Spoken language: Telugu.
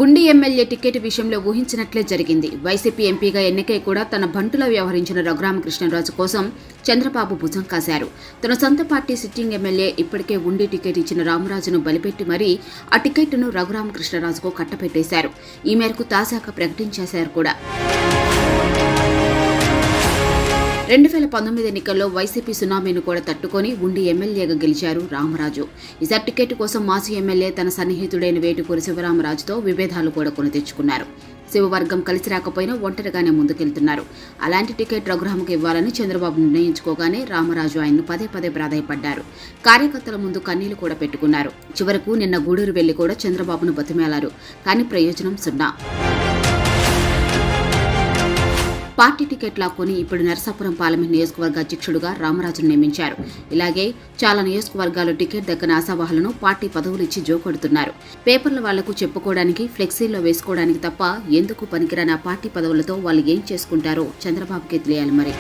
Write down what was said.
ఉండి ఎమ్మెల్యే టికెట్ విషయంలో ఊహించినట్లే జరిగింది. వైసీపీ ఎంపీగా ఎన్నికై కూడా తన బంటులా వ్యవహరించిన రఘురామకృష్ణరాజు కోసం చంద్రబాబు భుజం కాశారు. తన సొంత పార్టీ సిట్టింగ్ ఎమ్మెల్యే ఇప్పటికే ఉండి టికెట్ ఇచ్చిన రామరాజును బలిపెట్టి మరీ ఆ టికెట్ను రఘురామకృష్ణరాజుకు కట్టపెట్టేశారు. ఈ మేరకు తాజాగా ప్రకటించేశారు కూడా. 2019 ఎన్నికల్లో వైసీపీ సునామీని కూడా తట్టుకొని ఉండి ఎమ్మెల్యేగా గెలిచారు రామరాజు. ఈసారి టికెట్ కోసం మాజీ ఎమ్మెల్యే తన సన్నిహితుడైన వేటుకూరి శివరామరాజుతో విభేదాలు కూడా కొని తెచ్చుకున్నారు. శివవర్గం కలిసి రాకపోయినా ఒంటరిగానే ముందుకెళ్తున్నారు. అలాంటి టికెట్ రఘురామకు ఇవ్వాలని చంద్రబాబు నిర్ణయించుకోగానే రామరాజు ఆయన్ను పదే పదే ప్రాధాయపడ్డారు. కార్యకర్తల ముందు కన్నీళ్లు కూడా పెట్టుకున్నారు. చివరకు నిన్న గూడూరు వెళ్లి కూడా చంద్రబాబును బతిమేలారు. కానీ ప్రయోజనం సున్నా. పార్టీ టికెట్ లాక్కొని ఇప్పుడు నరసాపురం పార్లమెంట్ నియోజకవర్గ అధ్యక్షుడుగా రామరాజును నియమించారు. ఇలాగే చాలా నియోజకవర్గాలు టికెట్ దక్కని ఆశావాహులను పార్టీ పదవులు ఇచ్చి జోకొడుతున్నారు. పేపర్ల వాళ్లకు చెప్పుకోవడానికి, ఫ్లెక్సీల్లో వేసుకోవడానికి తప్ప ఎందుకు పనికిరాని ఆ పార్టీ పదవులతో వాళ్ళు ఏం చేసుకుంటారో చంద్రబాబుకే తెలియాలి మరి.